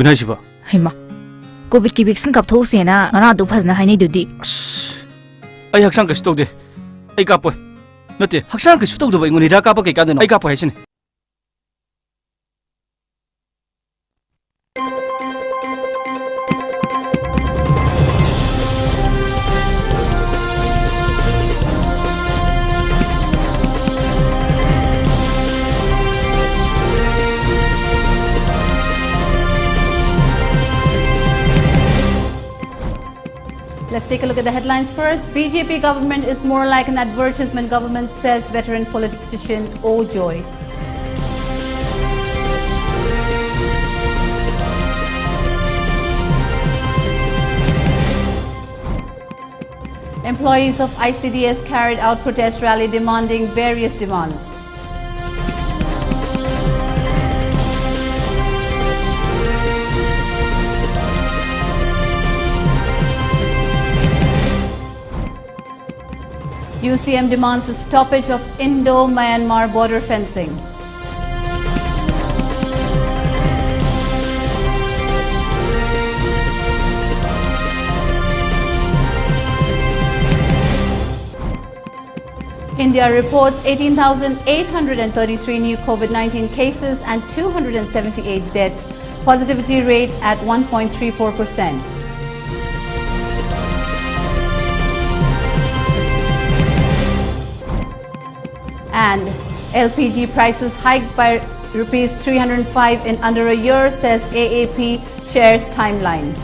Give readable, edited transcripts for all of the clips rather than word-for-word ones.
Binaysiba. Hima. COVID ki vaccine kap thok se na ngara du phasna haini dudi. Ai haksang ka stok de. Ai ka poi. Nate haksang ka stok do ba ingoni da ka pa ke ka de ai ka poi hasin. Let's take a look at the headlines first. BJP government is more like an advertisement government, says veteran politician O. Joy. Employees of ICDS carried out protest rally demanding various demands. UCM demands a stoppage of Indo-Myanmar border fencing. India reports 18,833 new COVID-19 cases and 278 deaths. Positivity rate at 1.34%. And LPG prices hiked by rupees 305 in under a year, says AAP shares timeline.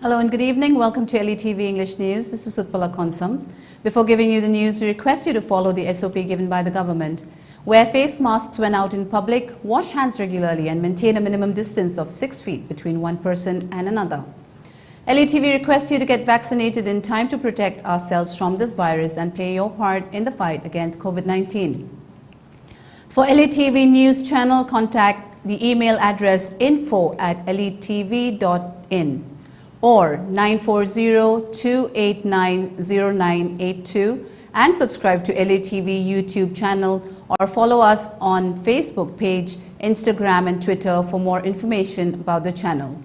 Hello and good evening. Welcome to ELITETV English News. This is UTPALA. Before giving you the news, we request you to follow the SOP given by the government. Wear face masks when out in public, wash hands regularly and maintain a minimum distance of 6 feet between one person and another. ELITETV requests you to get vaccinated in time to protect ourselves from this virus and play your part in the fight against COVID-19. For ELITETV News channel, contact the email address info@elitetv.in. or 940-289-0982 and subscribe to ELITETV YouTube channel or follow us on Facebook page, Instagram and Twitter for more information about the channel.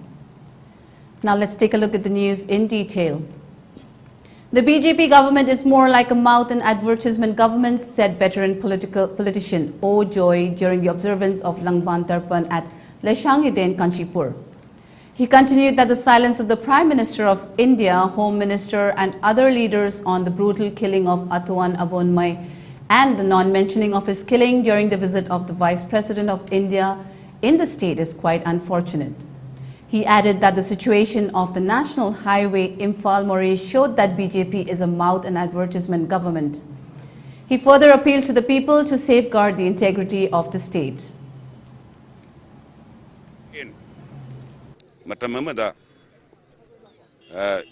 Now let's take a look at the news in detail. The BJP government is more like a mouth and advertisement government, said veteran politician O. Joy during the observance of Langban Tarpan at Leshangiden, Kanchipur. He continued that the silence of the Prime Minister of India, Home Minister and other leaders on the brutal killing of Atuan Abonmai and the non-mentioning of his killing during the visit of the Vice President of India in the state is quite unfortunate. He added that the situation of the National Highway Imphal-Moree showed that BJP is a mouth and advertisement government. He further appealed to the people to safeguard the integrity of the state. Matamamada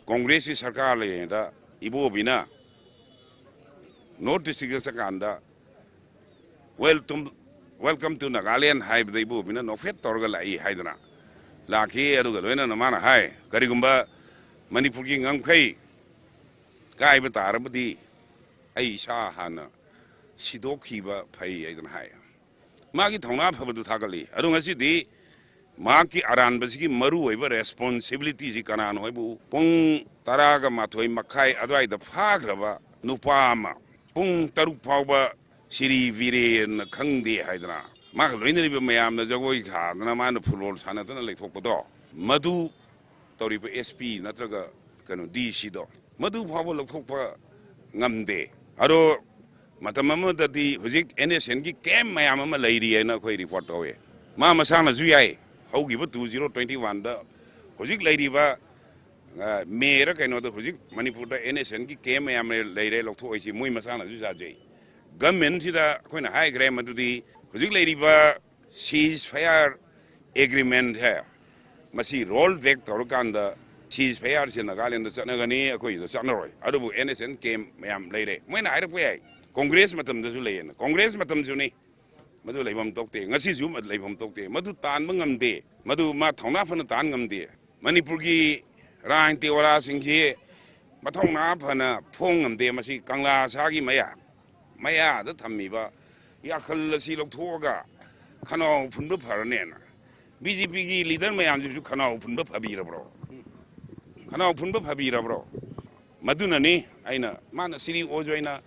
Congress Sarkar da Ibo Bina notice Sakanda welcome to Nagalian Hive the Ibo Bina no fet Torgala Hydra Laki Adugalena Namana High Karigumba Manipuri Ngamkai Kai Batarabadi Aisha Hana Sidokiba Pai Aidan High Magi Tona Pabadu Tagali I don't see the Maki aran basiki maru eva responsibility si kanan hoibu pung taraga mathoi makai adwai da phagraba nupama pung taruk phawba siri vire na khangde haidana mak loinari be mayam na jagoi kha na man fulol sana tana leithokpado madu tori be SP natraga kanu DC do madu phawba lothokpa ngamde aro matamama dati hujik NSN ki kem mayam ma leiri na khoi report howe ma masana ju yai how give 2021 the Hojik lady va Mera Kano the Hojik Manipur NSN came a lady of Toy Mui Masana Zuzaji. Government to the Queen High Grammar to the Hojik lady va ceasefire agreement here. Masi roll back Torokanda cheese fire in Nagaland, the Sanagani, a quiz, the Sanroy, Adobu, NSN came, Mayam Lady. When I way, Congress Matam the Zulayan, Congress Matam Zuni, Madu Lavam Tokte, Nasizum at Lavam Tokte, Madu Tan Mungam de, Madu Matona and Tangam de, Manipurgi, Rang Teola Singhe, Matona Pana, Pongam de Masi, Kangla Sagi Maya, Maya, the Tamiba, Yakal Silok Toga, Kano Pundu Paranen, BGP leader Mayam, you Kano Pundu Pabira, bro. Kano Pundu Pabira, bro. Madunani, Aina, Mana City Ojoina.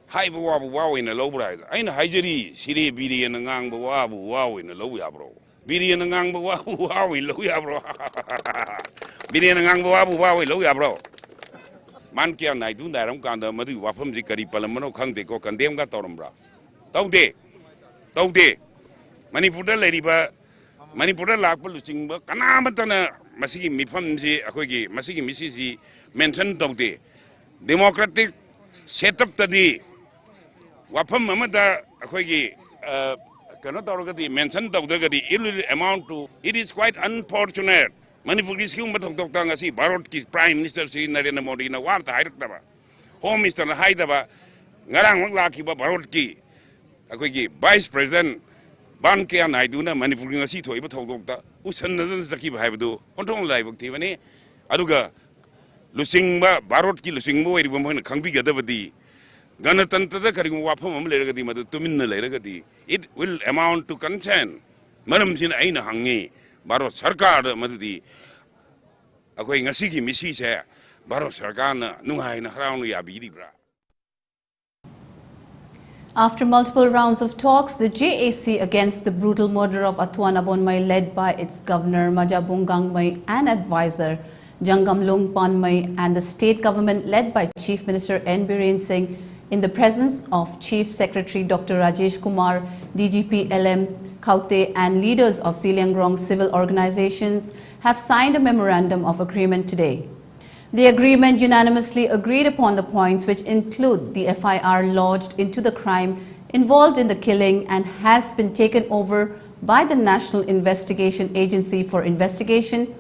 High Bawabu wow in a low ride. I know Hijeri, City Bidi and Ngang Bawabu wow in a low yabro. Bidi and Ngang Bawabu wow in low yabro. Bidi and Ngang Bawabu wow in low yabro. Mankian, I do that. I'm going to Madu Wapam Zikari Palamano Kang ko condemn got Torumbra. Taude Manipur lady, but Manipur Lapul Chingba, Kanamatana, Masiki Mipamzi, Akogi, Masiki Missisi, mentioned Taude. Democratic set up the Wapam Mamada Akogi Kanatogati mentioned of the amount to it is quite unfortunate. Manipur's human Tangasi, Barotki's Prime Minister Sri Narendra Modi in a Wata Haidaba, Home Minister Haidaba, Narang Laki Barotki, Akogi, Vice President Banke and Iduna, Manipur Sito, Ibotogta, Usan Zaki Habdu, Control Live Tivani, Aduga, Lusingba, Barotki, Lusingbo, woman, Kangiga Davadi. Ganatanta Karim Wapam Legati Madu Tumin Legati. It will amount to consent. Madam Sin Aina Hangi, Baro Sarkar Madudi, a going a Sigi Missy, Baro Sarkana, Nuhaina Hrauni Abidibra. After multiple rounds of talks, the JAC against the brutal murder of Atwan Abonmai, led by its governor Majabung Gangmai and advisor Jangam Lung Panmai, and the state government led by Chief Minister N. Biren Singh, in the presence of Chief Secretary Dr. Rajesh Kumar, DGP LM Kaute, and leaders of Ziliangrong civil organizations, have signed a memorandum of agreement today. The agreement unanimously agreed upon the points which include the FIR lodged into the crime involved in the killing and has been taken over by the National Investigation Agency for investigation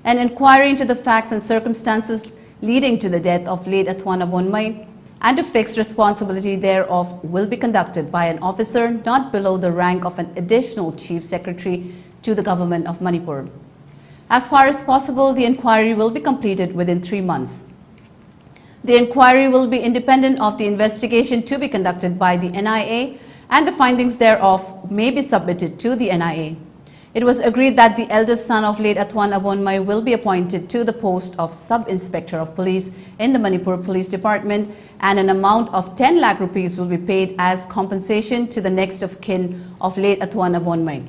and inquiry into the facts and circumstances leading to the death of late Atwan Abonmai, and a fixed responsibility thereof will be conducted by an officer not below the rank of an additional Chief Secretary to the Government of Manipur. As far as possible, the inquiry will be completed within 3 months. The inquiry will be independent of the investigation to be conducted by the NIA, and the findings thereof may be submitted to the NIA. It was agreed that the eldest son of late Atwan Abonmai will be appointed to the post of Sub-Inspector of Police in the Manipur Police Department, and an amount of 10 lakh rupees will be paid as compensation to the next of kin of late Atwan Abonmai.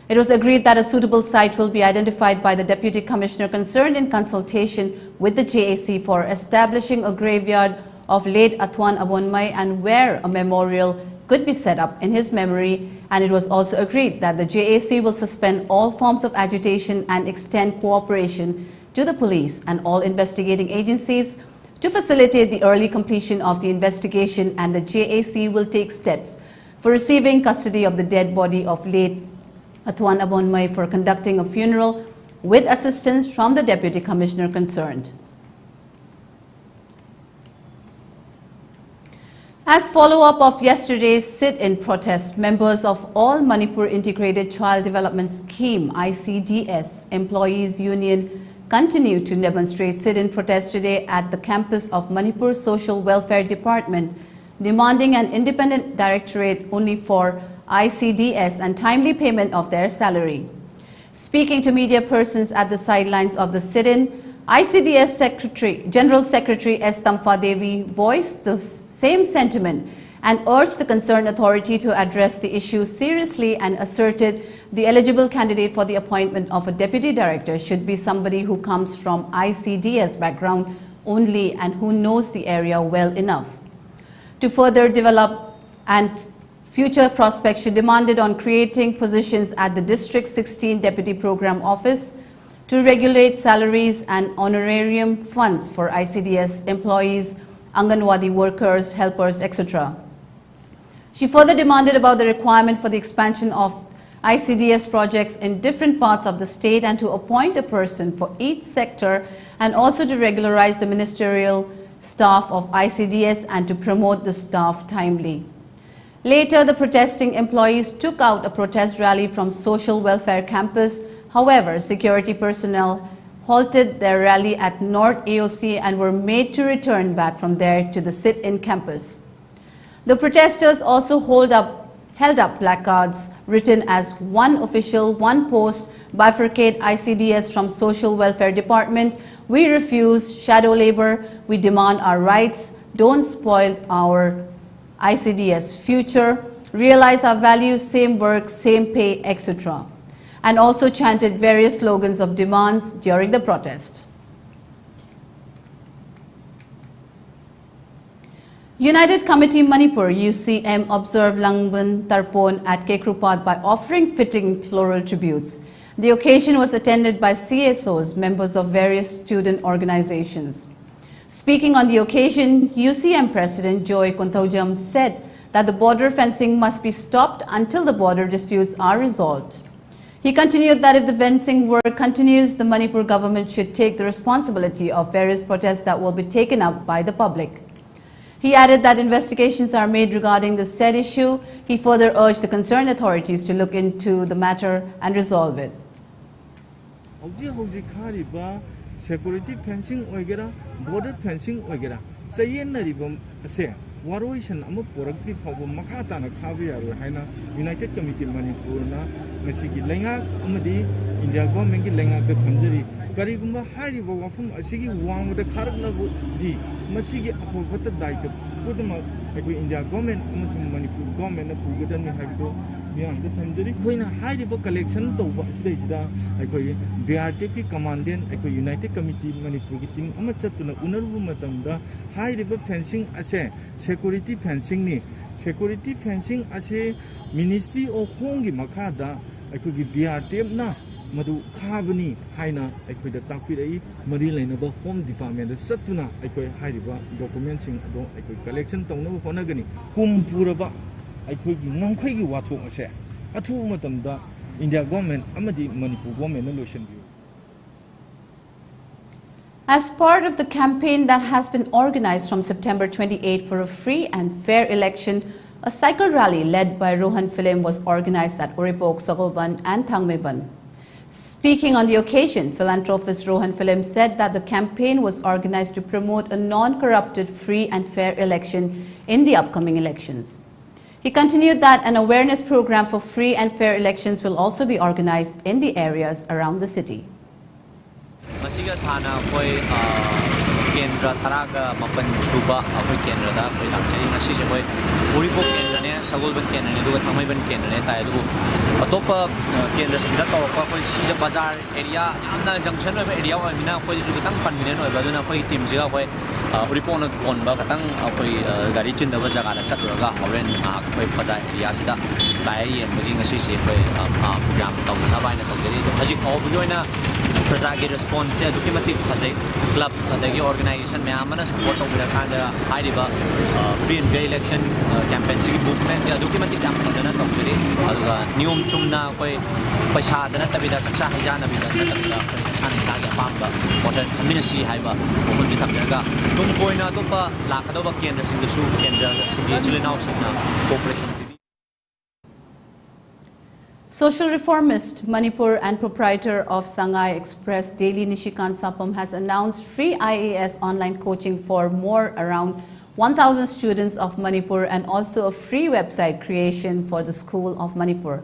It was agreed that a suitable site will be identified by the Deputy Commissioner concerned in consultation with the JAC for establishing a graveyard of late Atwan Abonmai and where a memorial could be set up in his memory, and it was also agreed that the JAC will suspend all forms of agitation and extend cooperation to the police and all investigating agencies to facilitate the early completion of the investigation, and the JAC will take steps for receiving custody of the dead body of late Atwan Abonmai for conducting a funeral with assistance from the Deputy Commissioner concerned. As follow-up of yesterday's sit-in protest, members of All Manipur Integrated Child Development Scheme (ICDS) Employees Union continue to demonstrate sit-in protest today at the campus of Manipur Social Welfare Department, demanding an independent directorate only for ICDS and timely payment of their salary. Speaking to media persons at the sidelines of the sit-in, ICDS General Secretary S. Tamfa Devi voiced the same sentiment and urged the concerned authority to address the issue seriously, and asserted the eligible candidate for the appointment of a deputy director should be somebody who comes from ICDS background only and who knows the area well enough. To further develop and future prospects, she demanded on creating positions at the District 16 Deputy Program Office to regulate salaries and honorarium funds for ICDS employees, Anganwadi workers, helpers, etc. She further demanded about the requirement for the expansion of ICDS projects in different parts of the state and to appoint a person for each sector, and also to regularize the ministerial staff of ICDS and to promote the staff timely. Later, the protesting employees took out a protest rally from Social Welfare Campus. However, security personnel halted their rally at North AOC and were made to return back from there to the sit-in campus. The protesters also held up placards written as "One official, one post, bifurcate ICDS from Social Welfare Department. We refuse shadow labor. We demand our rights. Don't spoil our ICDS future. Realize our values, same work, same pay, etc." and also chanted various slogans of demands during the protest. United Committee Manipur UCM observed Langban Tarpon at Kekrupad by offering fitting floral tributes. The occasion was attended by CSOs, members of various student organizations. Speaking on the occasion, UCM President Joy Kuntaujam said that the border fencing must be stopped until the border disputes are resolved. He continued that if the fencing work continues, the Manipur government should take the responsibility of various protests that will be taken up by the public. He added that investigations are made regarding the said issue. He further urged the concerned authorities to look into the matter and resolve it. Security fencing oigera, border fencing oigera, sayen na ribam ase waroisan amu porakti phabu makata na khabi aru haina United Committee Manipur na ngasigi lenga amadi India government gi lenga ka thamjari karigumba hari ba wafum asigi wang da kharak na di masigi afobata daita pudma ai India government amusum Manipur government na pugadan ni haido yang da thamjari koina hari ba collection to ba sida ai BRTP commandant ai United Committee Manipur ki team ama chatuna unaru matamda high river fencing ase security fencing ni security fencing ase Ministry of Home gi makada ai ki BRTP na madu khabani haina ai da takpirei mari laina ba home department da chatuna ai high river documents sing ado ai collection tongna honagani kumpuraba ai gi nangkhoi gi wathong ase athu matamda India government amadi Manipur government na lotion view. As part of the campaign that has been organized from September 28 for a free and fair election, a cycle rally led by Rohan Film was organized at Uripok, Sagoban and Thangmeban. Speaking on the occasion, philanthropist Rohan Film said that the campaign was organized to promote a non-corrupted, free and fair election in the upcoming elections. He continued that an awareness program for free and fair elections will also be organized in the areas around the city. Masiga thana koi kendra tharaga mapan suba akoi kendra da koi lakchari ngasi se koi Uripok kendra ne Sagolban kendra ne duga Thangmaiban kendra ne tai du atopa kendra sida to ko koi sija bazar area yamna junction oi area oi mina koi ju tang panmine noi ba duna koi team jiga koi Uripok na kon ba katang koi gari chinda ba jaga la chatraga horen koi bazar area sida lai yen bagi ngasi se koi program taw na bai na taw deri haji ko bu noina Prajagi response se documented phase club adagi organization me amana support obira khanda hairiba free and fair election campaign sigi movement se documented campaign dana tawjeri aduga niyom chumna koi paisa dana tabida kacha hijana bida tabida chani sagi pamba voter ministry haiba omunji thamjaga tum koina dopa lakadoba kendra sing su kendra sigi chilinau singna cooperation. Social reformist, Manipur and proprietor of Sangai Express Daily Nishikant Sapam has announced free IAS online coaching for more around 1,000 students of Manipur and also a free website creation for the School of Manipur.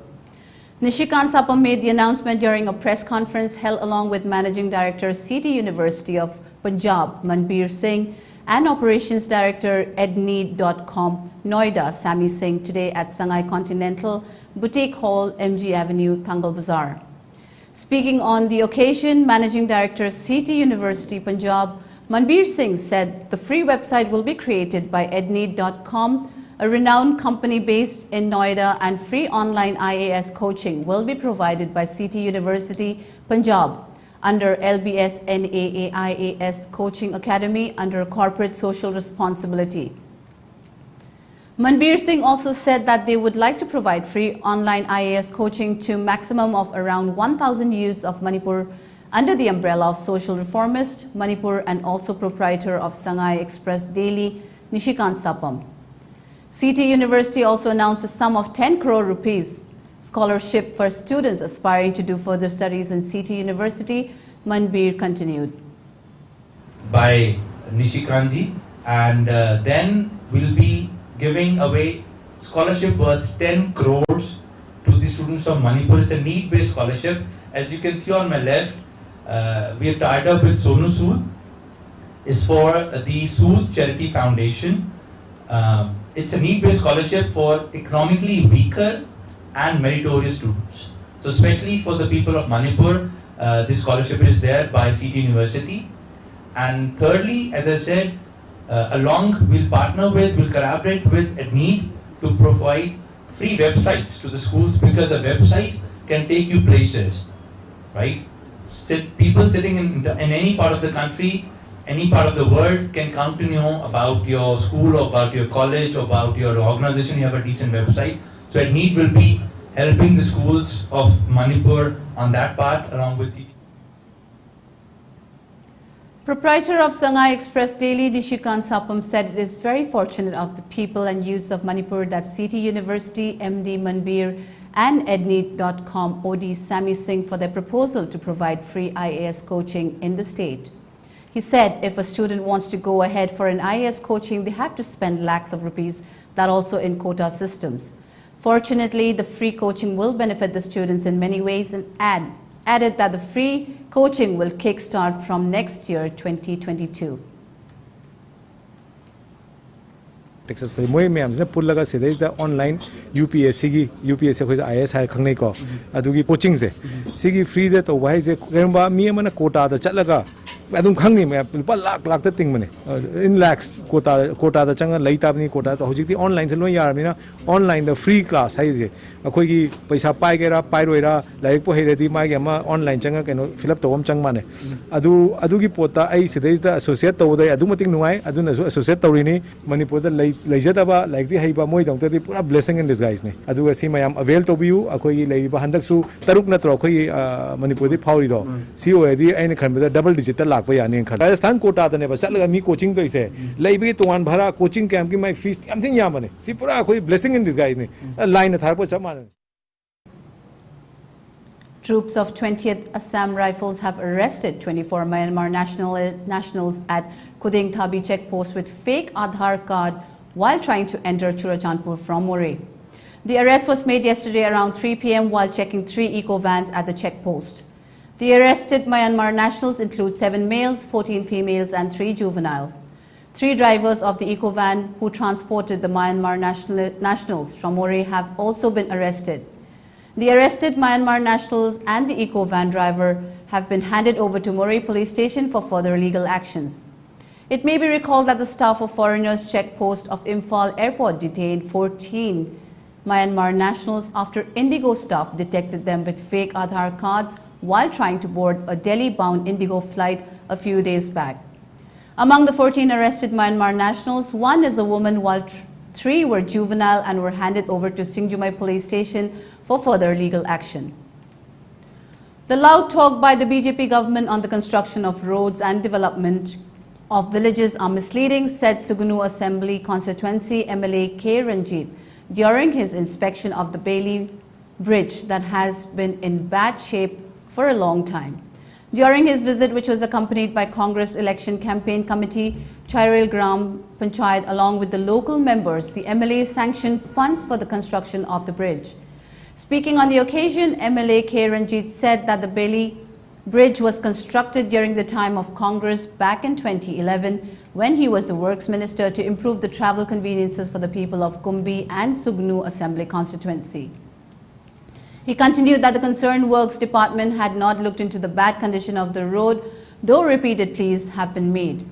Nishikant Sapam made the announcement during a press conference held along with Managing Director City University of Punjab Manbir Singh and Operations Director edneed.com Noida Sami Singh today at Sangai Continental Boutique Hall, MG Avenue, Thangal Bazaar. Speaking on the occasion, Managing Director City University Punjab Manbir Singh said the free website will be created by edneed.com, a renowned company based in Noida, and free online IAS coaching will be provided by City University Punjab under LBS NAAIAS Coaching Academy under Corporate Social Responsibility. Manbir Singh also said that they would like to provide free online IAS coaching to maximum of around 1,000 youths of Manipur under the umbrella of social reformist Manipur and also proprietor of Sangai Express Daily, Nishikant Sapam. CT University also announced a sum of 10 crore rupees scholarship for students aspiring to do further studies in CT University. Manbir continued. By Nishikantji, and then we'll be giving away scholarship worth 10 crores to the students of Manipur. It's a need-based scholarship. As you can see on my left, we have tied up with Sonu Sood. It's for the Sood Charity Foundation. It's a need-based scholarship for economically weaker and meritorious students. So especially for the people of Manipur, this scholarship is there by CT University. And thirdly, as I said, we'll collaborate with EdNeed to provide free websites to the schools, because a website can take you places, right? People sitting in any part of the country, any part of the world can come to know about your school, or about your college, or about your organization. You have a decent website. So EdNeed will be helping the schools of Manipur on that part along with CT. Proprietor of Sangai Express Daily, Nishikant Sapam, said it is very fortunate of the people and youths of Manipur that CT University, MD Manbir and EdNeed.com OD Sami Singh for their proposal to provide free IAS coaching in the state. He said if a student wants to go ahead for an IAS coaching, they have to spend lakhs of rupees, that also in quota systems. Fortunately, the free coaching will benefit the students in many ways, and added that the free coaching will kickstart from next year, 2022. Texas moi meams na pullaga sidai da online UPSC khoi IAS hai khangnei ko adugi coaching se sigi free de to wai je kerba mi amana quota da chatlaga adum khangni me pa lakh ta ting mane in lakhs quota da changa leita bni quota to hojik ti online se loi yar mina online the free class hai je akhoi gi paisa pai gera pai roira laik po heredi ma gi ama online changa keno fill up to am chang mane adugi pota ai sidai da associate to dai adu mating nuai aduna so associate tawrini Manipur da leijataba like the haiba moi dong te pura blessing in disguise ne aduga si mayam avail to biu akhoi leiba handak su taruk na tro khoi Manipur di phauri do si oedi aina khanba double digit ta lakpa yani khan Rajasthan quota da ne ba chatlaga mi coaching to ise leibi tuan bhara coaching camp ki my fees yam thin yam ne si pura akhoi blessing in disguise ne line thar po chama. Troops of 20th Assam Rifles have arrested 24 Myanmar nationals at Kuding Thabi checkpost with fake Aadhaar card while trying to enter Churachandpur from Moreh. The arrest was made yesterday around 3 p.m. while checking 3 eco-vans at the checkpost. The arrested Myanmar nationals include 7 males, 14 females and 3 juvenile. 3 drivers of the eco-van who transported the Myanmar nationals from Moreh have also been arrested. The arrested Myanmar nationals and the eco-van driver have been handed over to Moreh police station for further legal actions. It may be recalled that the staff of foreigners checkpost of Imphal airport detained 14 Myanmar nationals after Indigo staff detected them with fake Aadhaar cards while trying to board a Delhi-bound Indigo flight a few days back. Among the 14 arrested Myanmar nationals, 1 is a woman while 3 were juvenile and were handed over to Singjumai police station for further legal action. The loud talk by the BJP government on the construction of roads and development of villages are misleading, said Sugnu Assembly Constituency MLA K. Ranjit during his inspection of the Bailey Bridge that has been in bad shape for a long time. During his visit, which was accompanied by Congress Election Campaign Committee, Chairil Gram Panchayat, along with the local members, the MLA sanctioned funds for the construction of the bridge. Speaking on the occasion, MLA K. Ranjit said that the Bailey Bridge was constructed during the time of Congress back in 2011 when he was the Works Minister to improve the travel conveniences for the people of Kumbi and Sugnu Assembly Constituency. He continued that the concerned Works Department had not looked into the bad condition of the road, though repeated pleas have been made.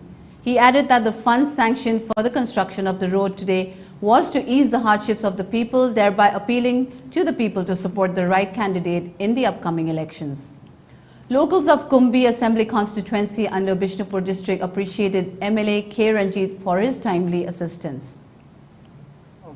He added that the funds sanctioned for the construction of the road today was to ease the hardships of the people, thereby appealing to the people to support the right candidate in the upcoming elections. Locals of Kumbi Assembly Constituency under Bishnupur District appreciated MLA K. Ranjit for his timely assistance.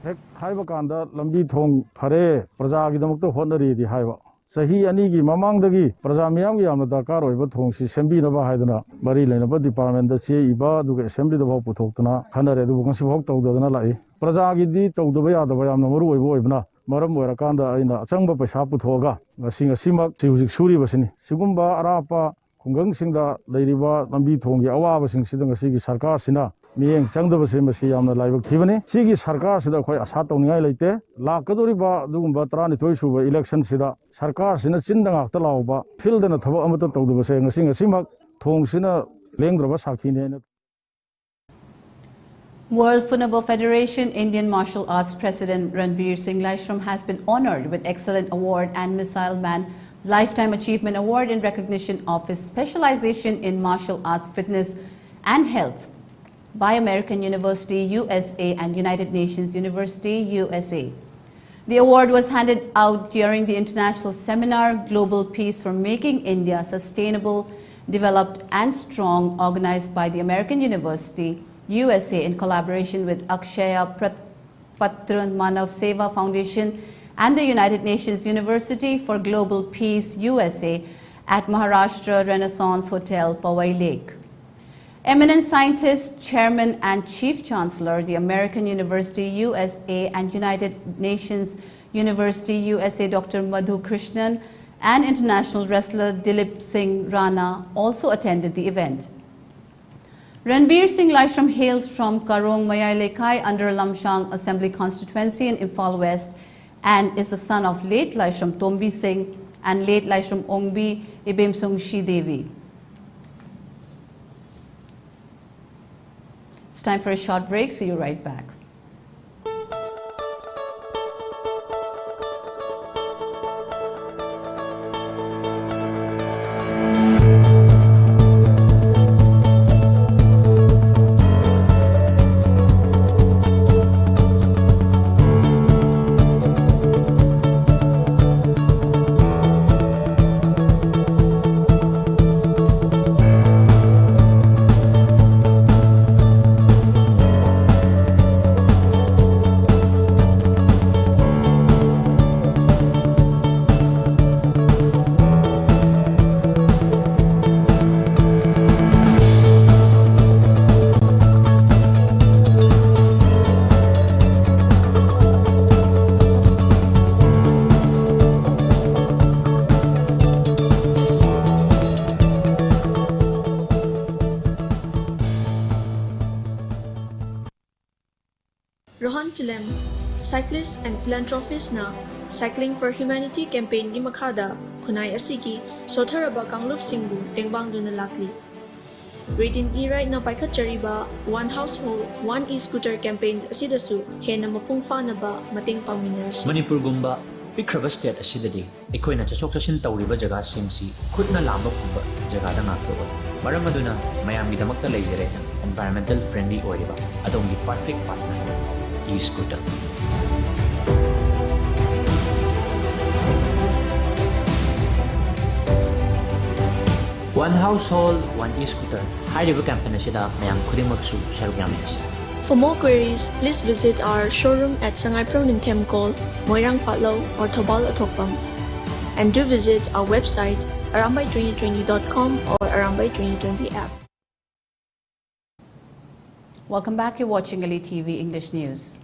ꯍꯦꯛ ꯍꯥꯏꯕ ꯀꯥꯟꯗ ꯂꯝꯕꯤ ꯊꯣꯡ ꯐꯔꯦ ꯄ꯭ꯔꯖꯥꯒꯤꯗꯃꯛꯇ ꯍꯣꯠꯅꯔꯤꯗꯤ ꯍꯥꯏꯕ ꯆꯍꯤ ꯑꯅꯤꯒꯤ ꯃꯃꯥꯡꯗꯒꯤ ꯄ꯭ꯔꯖꯥ ꯃꯤꯌꯥꯝꯒꯤ ꯌꯥꯝꯅ ꯗꯔꯀꯥꯔ ꯑꯣꯏꯕ ꯊꯣꯡꯁꯤ ꯁꯦꯝꯕꯤꯅꯕ ꯍꯥꯏꯗꯅ ꯃꯔꯤ ꯂꯩꯅꯕ ꯗꯤꯄꯥꯔꯠꯃꯦꯟꯇ ꯆꯦ ꯏꯕ ꯑꯗꯨꯒ ꯑꯦꯁꯦꯝꯕ꯭ꯂꯤꯗꯐꯥꯎ ꯄꯨꯊꯣꯛꯇꯅ ꯈꯟꯅꯔꯦ ꯑꯗꯨꯕꯨ ꯉꯁꯤꯐꯥꯎ ꯇꯧꯗꯗꯅ ꯂꯥꯛꯏ ꯄ꯭ꯔꯖꯥꯒꯤꯗꯤ ꯇꯧꯗꯕ ꯌꯥꯗꯕ ꯌꯥꯝꯅ ꯃꯔꯨ ꯑꯣꯏꯕ ꯑꯣꯏꯕꯅ ꯃꯔꯝ ꯑꯣꯏꯔꯀꯥꯟꯗ ꯑꯩꯅ ꯑꯆꯪꯕ ꯄꯩꯁꯥ ꯄꯨꯊꯣꯛꯑꯒ ꯉꯁꯤꯃꯛ ꯍꯧꯖꯤꯛ ꯁꯨꯔꯤꯕꯁꯤꯅꯤ ꯁꯤꯒꯨꯝꯕ ꯑꯔꯥꯞꯄ ꯈꯨꯡꯒꯪꯁꯤꯡꯗ ꯂꯩꯔꯤꯕ ꯂꯝꯕꯤ ꯊꯣꯡꯒꯤ ꯑꯋꯥꯕꯁꯤꯡꯁꯤꯗ ꯉꯁꯤꯒꯤ ꯁꯔꯀꯥꯔꯁꯤꯅ ꯃꯤꯠꯌꯦꯡ ꯆꯪꯗꯕꯁꯤ ꯃꯁꯤ ꯌꯥꯝꯅ ꯂꯥꯏꯕꯛ ꯊꯤꯕꯅꯤ ꯁꯤꯒꯤ ꯁꯔꯀꯥꯔꯁꯤꯗ ꯑꯩꯈꯣꯏ ꯑꯁꯥ ꯇꯧꯅꯤꯡꯉꯥꯏ ꯂꯩꯇꯦ ꯂꯥꯛꯀꯗꯧꯔꯤꯕ ꯑꯗꯨꯒꯨꯝꯕ 12 ꯁꯨꯕ ꯏꯂꯦꯛꯁꯟꯁꯤꯗ ꯁꯔꯀꯥꯔꯁꯤꯅ ꯆꯤꯟꯗ ꯉꯥꯛꯇ ꯂꯥꯎꯕ ꯐꯤꯜꯗꯅ ꯊꯕꯛ ꯑꯃꯠꯇ ꯇꯧꯗꯕꯁꯦ ꯉꯁꯤꯃꯛ ꯊꯣꯡꯁꯤꯅ ꯂꯦꯡꯗ꯭ꯔꯕ ꯁꯥꯈꯤꯅꯦꯅ World Football Federation Indian Martial Arts President Ranveer Singh Laishram has been honored with Excellent Award and Missile Man Lifetime Achievement Award in recognition of his specialization in martial arts fitness and health by American University USA and United Nations University USA. The award was handed out during the international seminar Global Peace for Making India Sustainable, Developed and Strong, organized by the American University USA in collaboration with Akshaya Patran Manav Seva Foundation and the United Nations University for Global Peace USA at Maharashtra Renaissance Hotel, Powai Lake. Eminent scientist, chairman and chief chancellor, the American University USA and United Nations University USA Dr. Madhu Krishnan and international wrestler Dilip Singh Rana also attended the event. Ranveer Singh Laishram hails from Karong Mayai Lekai under Lamshang Assembly Constituency in Imphal West and is the son of late Laishram Tombi Singh and late Laishram Ongbi Ibemsung Shi Devi. It's time for a short break. See you right back. Rohan Film, cyclists and philanthropists na Cycling for Humanity campaign gi makada khunai asigi sotharaba kangluk singbu tengbang duna lakli. Reading e-ride na paikhatchariba One Household, One E-Scooter campaign asidasu hena mapungfa na ba mating pangminers. Manipur gumba pikraba state asidadi ekoina chachok chashin tawriba jaga singsi khutna lamba phumba jaga da ngakto maram aduna mayamgi damakta leijare environmental friendly oiriba adongi perfect partner e-scooter. One household, one e-scooter. High-level campaign asida mayam khudimagsu sharuk yamis. For more queries, please visit our showroom at Sangai Pronintem Call, Moirang Patlo or Tobal Atokpam. And do visit our website arambai2020.com or Arambai 2020 app. Welcome back. You're watching ELITETV English News.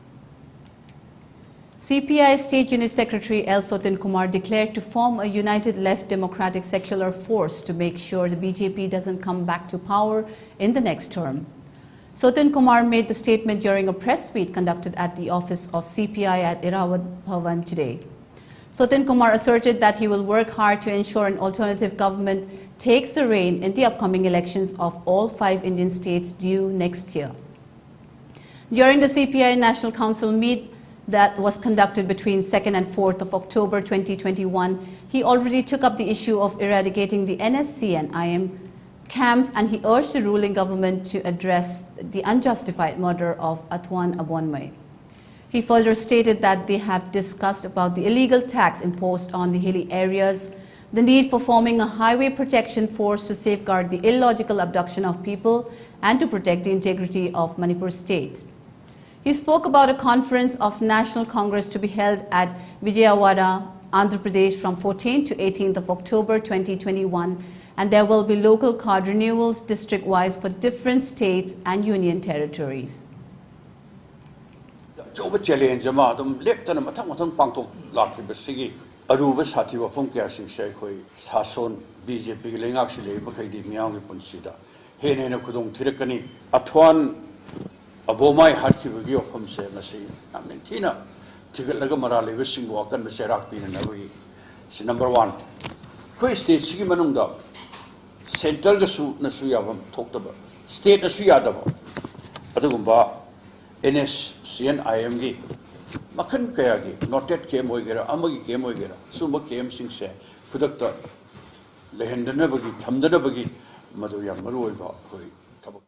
CPI State Unit Secretary L. Sotin Kumar declared to form a united left democratic secular force to make sure the BJP doesn't come back to power in the next term. Sotin Kumar made the statement during a press meet conducted at the office of CPI at Irawat Bhavan today. Sotin Kumar asserted that he will work hard to ensure an alternative government takes the reign in the upcoming elections of all 5 Indian states due next year. During the CPI National Council meet that was conducted between 2nd and 4th of October 2021, he already took up the issue of eradicating the NSC and IM camps, and he urged the ruling government to address the unjustified murder of Atwan Abonmai. He further stated that they have discussed about the illegal tax imposed on the hilly areas, the need for forming a highway protection force to safeguard the illogical abduction of people and to protect the integrity of Manipur state. He spoke about a conference of National Congress to be held at Vijayawada, Andhra Pradesh from 14th to 18th of October 2021, and there will be local card renewals district-wise for different states and union territories. Challenge leptana mathang pangthok lakibasigi aruba sathi wafam kya sing se khoi sason BJP lengak si lei bakai di miang ni punsida hene na khudong thirakani athwan abomai hatkibagi wafam se masi amen thina thigalaga mara lebe sing wakan be serak pin na wi si number 1 khoi state sigi manungda central ga su na su yawam thokdaba state na su yadaba adugumba NS CNIM gi makan kaya gi noted game hoigera amagi game hoigera suma game sing se khudakta lehendana bagi thamdana bagi madu yang maru oiba khoi thabak.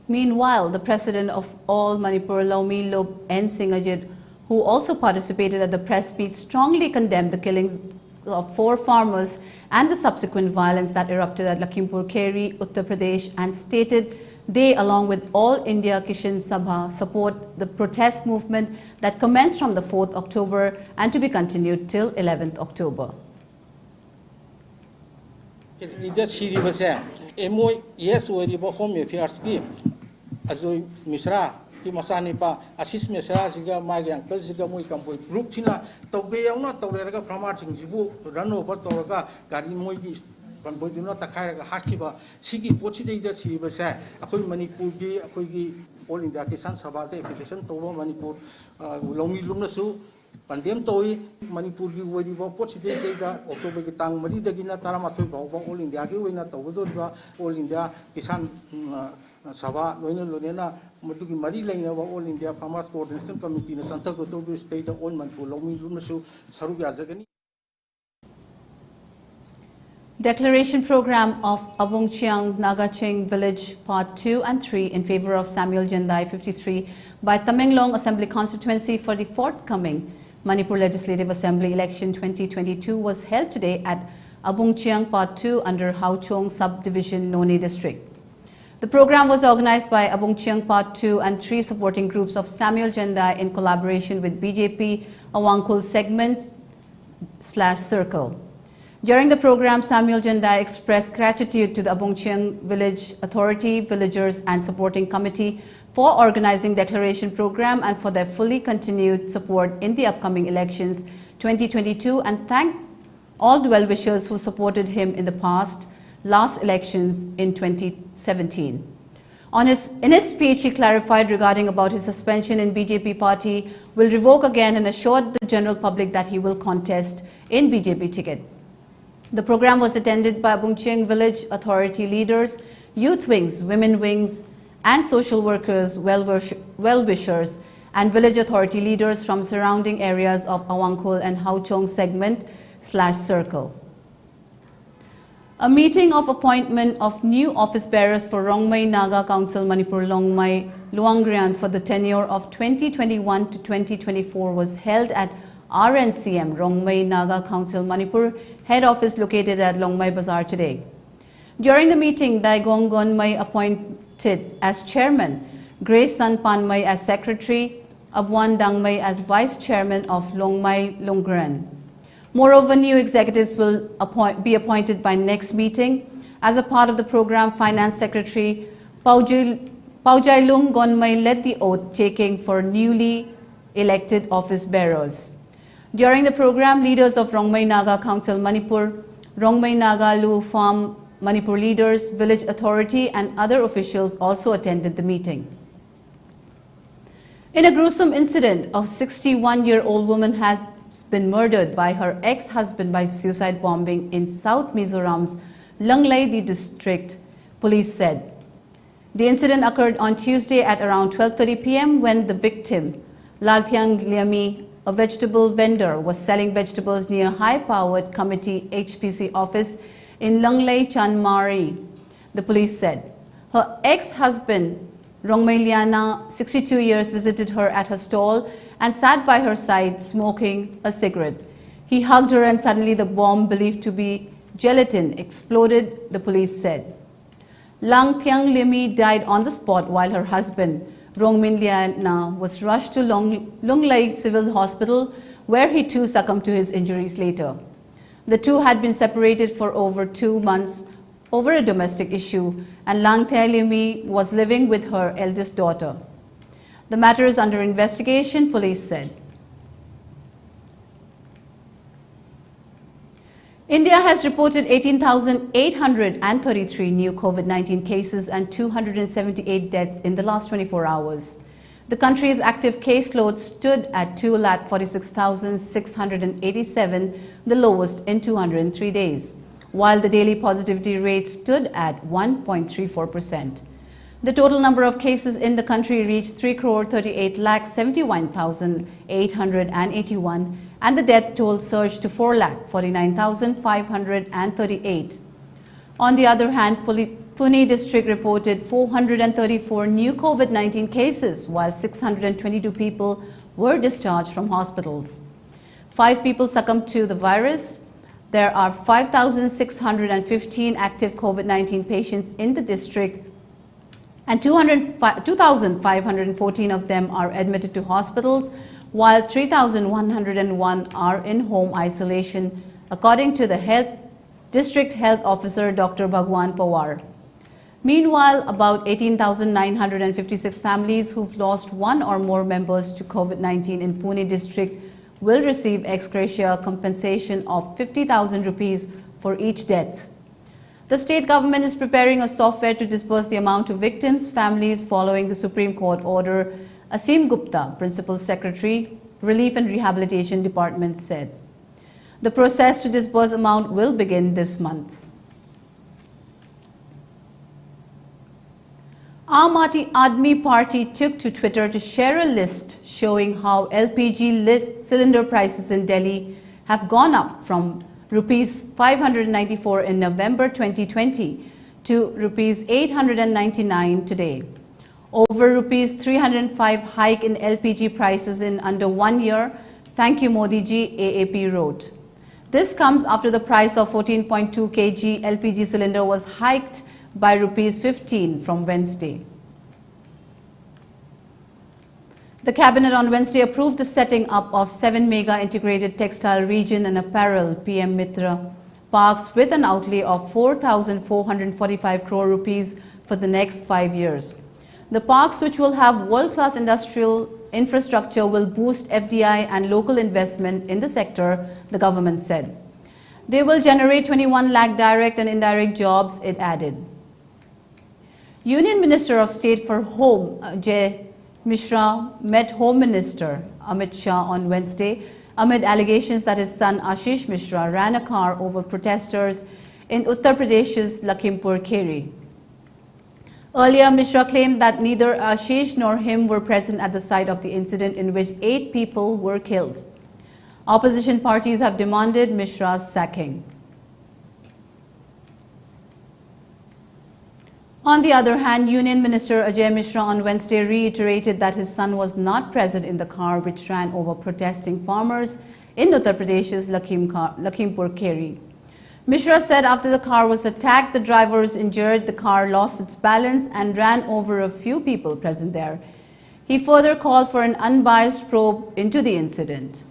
Meanwhile, the president of All Manipur, Laumi Lob N. Singajit, who also participated at the press meet, strongly condemned the killings of 4 farmers and the subsequent violence that erupted at Lakhimpur Kheri, Uttar Pradesh, and stated they, along with all India Kishan Sabha, support the protest movement that commenced from the 4th October and to be continued till 11th October. Home Affairs Azoy Misra, Masanipa, Assist Misra, Siga, my uncle Siga Mui Kampo, Group Tina, Tobe, not Torega from Martin Zibu, run over Toraga, Garimoi. From Boduna Takara Hakiba, Sigi Pochide, the Sibasa, Akoi Manipur, Akoi, all in the Akisan Sabate, Petition Toba Manipur, Longi Lunasu, Pandem Toi, Manipur, Wedibo, Pochide, October Tang, Marida Gina, Taramatu, all in the Aguina, Toba, all in the Kisan Sava, Luna Lunena, Matuki Marilena, all in the Farmers Coordination Committee, Santa Cotobe State, all Manipur, Longi Lunasu, Saruga Zagani. Declaration program of Abungchiang Nagaching Village Part 2 and 3 in favor of Samuel Jandai 53 by Tamenglong Assembly Constituency for the forthcoming Manipur Legislative Assembly election 2022 was held today at Abungchiang Part 2 under Hauchong Subdivision, Noni District. The program was organized by Abungchiang Part 2 and 3 supporting groups of Samuel Jandai in collaboration with BJP Awangkul Segment/Circle. During the program, Samuel Jandai expressed gratitude to the Abungchiang Village Authority, villagers and supporting committee for organizing declaration program and for their fully continued support in the upcoming elections 2022 and thanked all well-wishers who supported him in the last elections in 2017. In his speech, he clarified regarding about his suspension in BJP party will revoke again and assured the general public that he will contest in BJP ticket. The program was attended by Abungchiang Village Authority leaders, youth wings, women wings, and social workers, well-wishers, and village authority leaders from surrounding areas of Awangkul and Hauchong Segment/Circle. A meeting of appointment of new office bearers for Rongmei Naga Council Manipur Longmai Luangrian for the tenure of 2021 to 2024 was held at RNCM, Rongmei Naga Council Manipur, head office located at Longmai Bazaar today. During the meeting, Daigong Gonmai appointed as chairman, Grace San Panmai as secretary, Abwan Dangmai as vice chairman of Longmai Longren. Moreover, new executives will be appointed by next meeting. As a part of the program, Finance Secretary Paujailung Gonmai led the oath taking for newly elected office bearers. During the program, leaders of Rongmei Naga Council Manipur, Rongmei Naga Lu Farm Manipur leaders, village authority and other officials also attended the meeting. In a gruesome incident, a 61-year-old woman has been murdered by her ex-husband by suicide bombing in South Mizoram's Langlei district, police said. The incident occurred on Tuesday at around 12:30 p.m. when the victim, Laltiang Liami, a vegetable vendor, was selling vegetables near High-Powered Committee HPC office in Langlei Chanmari, the police said. Her ex-husband, Rongmei Liana, 62 years, visited her at her stall and sat by her side smoking a cigarette. He hugged her and suddenly the bomb, believed to be gelatin, exploded, the police said. Lang Thiang Limi died on the spot while her husband, Rongmin Liana, was rushed to Lunglei Civil Hospital, where he too succumbed to his injuries later. The two had been separated for over 2 months over a domestic issue, and Lang Thiang Limi was living with her eldest daughter. The matter is under investigation, police said. India has reported 18,833 new COVID-19 cases and 278 deaths in the last 24 hours. The country's active caseload stood at 246,687, the lowest in 203 days, while the daily positivity rate stood at 1.34%. The total number of cases in the country reached 3,38,71,881, and the death toll surged to 4,49,538. On the other hand, Pune district reported 434 new COVID-19 cases, while 622 people were discharged from hospitals. 5 people succumbed to the virus. There are 5,615 active COVID-19 patients in the district, and 2,514 of them are admitted to hospitals, while 3,101 are in home isolation, according to the District Health Officer Dr. Bhagwan Pawar. Meanwhile, about 18,956 families who've lost one or more members to COVID-19 in Pune district will receive ex gratia compensation of 50,000 rupees for each death. The state government is preparing a software to disburse the amount to victims' families following the Supreme Court order, Asim Gupta, Principal Secretary, Relief and Rehabilitation Department, said. The process to disburse amount will begin this month. Aam Aadmi Party took to Twitter to share a list showing how LPG cylinder prices in Delhi have gone up from Rs 594 in November 2020 to Rs 899 today. Over Rs 305 hike in LPG prices in under 1 year. Thank you, Modi ji, AAP wrote. This comes after the price of 14.2 kg LPG cylinder was hiked by Rs 15 from Wednesday. The Cabinet on Wednesday approved the setting up of 7 mega integrated textile region and apparel PM Mitra parks with an outlay of 4,445 crore rupees for the next 5 years. The parks, which will have world-class industrial infrastructure, will boost FDI and local investment in the sector, the government said. They will generate 21 lakh direct and indirect jobs, it added. Union Minister of State for Home, Jai Mishra, met Home Minister Amit Shah on Wednesday amid allegations that his son Ashish Mishra ran a car over protesters in Uttar Pradesh's Lakhimpur Kheri. Earlier, Mishra claimed that neither Ashish nor him were present at the site of the incident in which 8 people were killed. Opposition parties have demanded Mishra's sacking. On the other hand, Union Minister Ajay Mishra on Wednesday reiterated that his son was not present in the car which ran over protesting farmers in Uttar Pradesh's Lakhimpur Kheri. Mishra said after the car was attacked, the driver was injured, the car lost its balance and ran over a few people present there. He further called for an unbiased probe into the incident.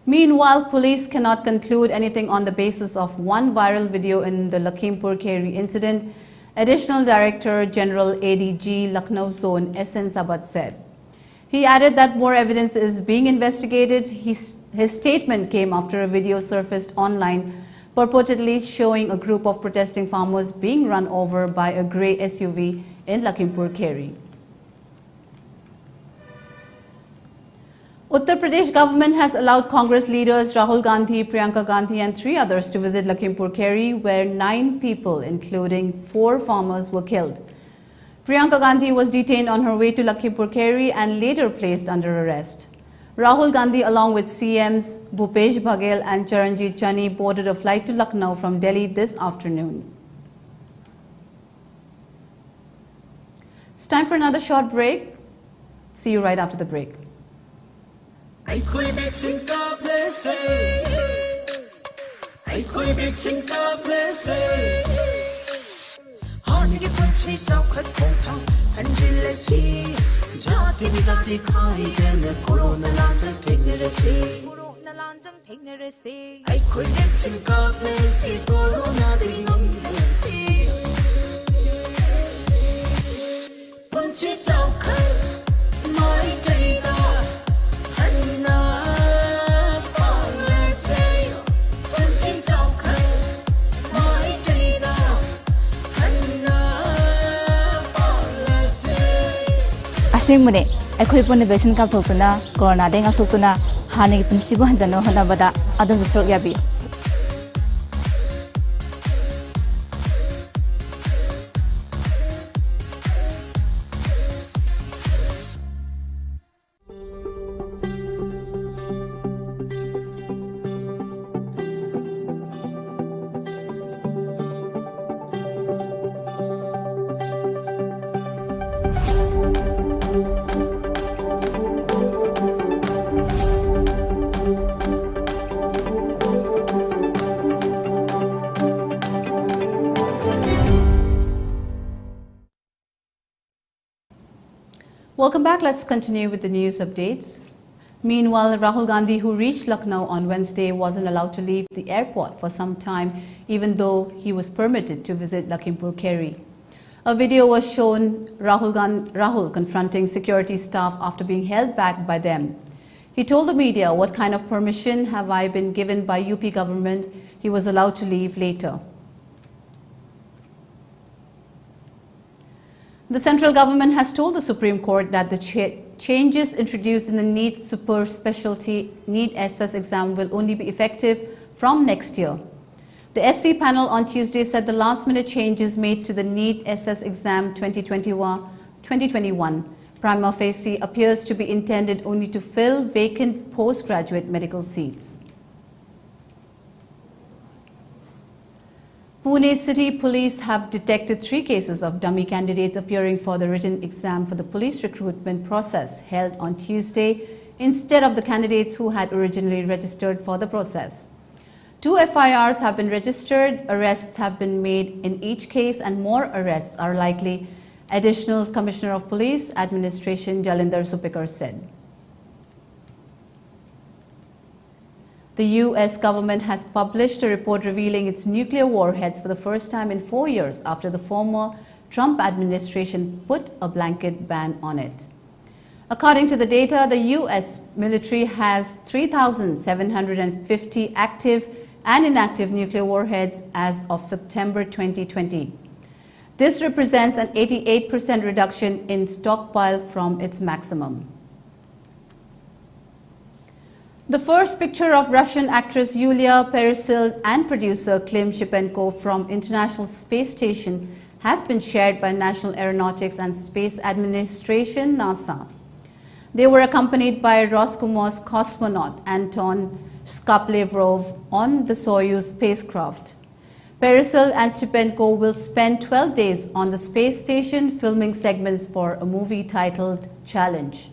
Meanwhile, police cannot conclude anything on the basis of one viral video in the Lakhimpur Kheri incident, Additional Director General ADG Lucknow Zone SN Sabat said. He added that more evidence is being investigated. His statement came after a video surfaced online purportedly showing a group of protesting farmers being run over by a grey SUV in Lakhimpur Kheri. Uttar Pradesh government has allowed Congress leaders Rahul Gandhi, Priyanka Gandhi and 3 others to visit Lakhimpur Kheri, where 9 people, including 4 farmers, were killed. Priyanka Gandhi was detained on her way to Lakhimpur Kheri and later placed under arrest. Rahul Gandhi, along with CMs Bhupesh Baghel and Charanjit Chani, boarded a flight to Lucknow from Delhi this afternoon. It's time for another short break. See you right after the break. Ai khoi mek sing kap le se ai khôi việc sinh ca lễ sẽ họ những cái quân sĩ sao khát phong thang hành trình lễ sĩ giá thì khai đến corona lan chân thịnh lễ sĩ ai khôi việc sinh ca lễ sĩ corona đi ngắm lễ sĩ quân sĩ sao khát nói cây ta hành na Asing mune, akhoi pon vaccine kap thokuna, corona deng ak thokuna, hani punsi bu hanjano hana bada, adon bisrok yabi. Welcome back. Let's continue with the news updates. Meanwhile, Rahul Gandhi, who reached Lucknow on Wednesday, wasn't allowed to leave the airport for some time, even though he was permitted to visit Lakhimpur Kheri. A video was shown Rahul confronting security staff after being held back by them. He told the media, "What kind of permission have I been given by UP government?" He was allowed to leave later. The central government has told the Supreme Court that the changes introduced in the NEET Super Specialty NEET SS exam will only be effective from next year. The SC panel on Tuesday said the last-minute changes made to the NEET SS exam 2021 prima facie appears to be intended only to fill vacant postgraduate medical seats. Pune City Police have detected 3 cases of dummy candidates appearing for the written exam for the police recruitment process held on Tuesday instead of the candidates who had originally registered for the process. 2 FIRs have been registered, arrests have been made in each case, and more arrests are likely, Additional Commissioner of Police Administration Jalinder Supikar said. The US government has published a report revealing its nuclear warheads for the first time in 4 years after the former Trump administration put a blanket ban on it. According to the data, the US military has 3,750 active and inactive nuclear warheads as of September 2020. This represents an 88% reduction in stockpile from its maximum. The first picture of Russian actress Yulia Peresild and producer Klim Shipenko from International Space Station has been shared by National Aeronautics and Space Administration (NASA). They were accompanied by Roscosmos cosmonaut Anton Shkaplerov on the Soyuz spacecraft. Peresild and Shipenko will spend 12 days on the space station filming segments for a movie titled Challenge.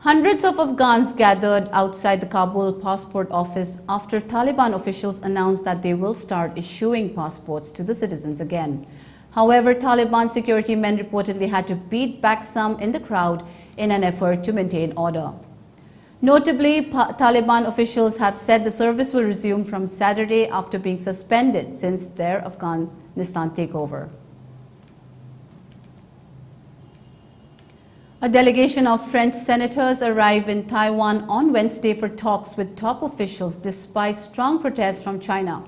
Hundreds of Afghans gathered outside the Kabul passport office after Taliban officials announced that they will start issuing passports to the citizens again. However, Taliban security men reportedly had to beat back some in the crowd in an effort to maintain order. Notably, Taliban officials have said the service will resume from Saturday after being suspended since their Afghanistan takeover. A delegation of French senators arrived in Taiwan on Wednesday for talks with top officials despite strong protests from China.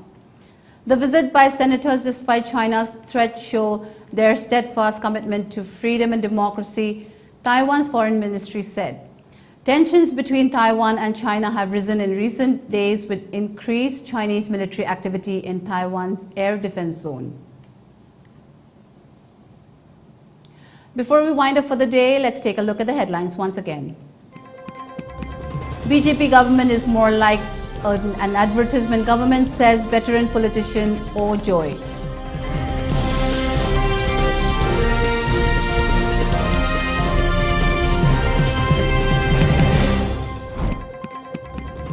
The visit by senators despite China's threat show their steadfast commitment to freedom and democracy, Taiwan's foreign ministry said. Tensions between Taiwan and China have risen in recent days with increased Chinese military activity in Taiwan's air defense zone. Before we wind up for the day, let's take a look at the headlines once again. BJP government is more like an advertisement government, says veteran politician O. Joy.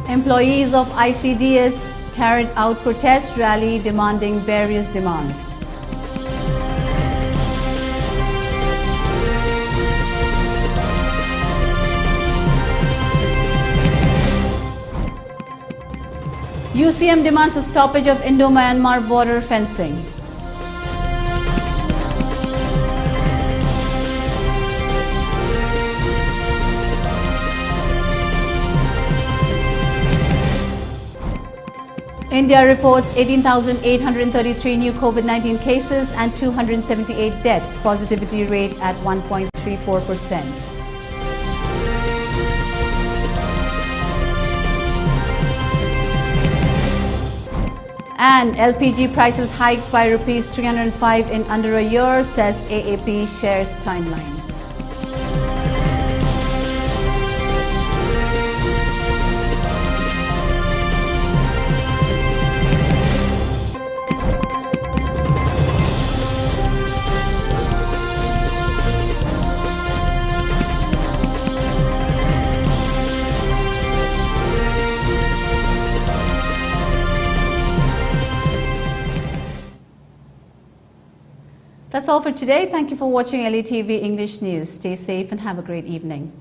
Employees of ICDS carried out protest rally demanding various demands. UCM demands a stoppage of Indo-Myanmar border fencing. India reports 18,833 new COVID-19 cases and 278 deaths, positivity rate at 1.34%. And LPG prices hiked by Rs 305 in under a year, says AAP shares timeline. That's all for today. Thank you for watching ELITETV English News. Stay safe and have a great evening.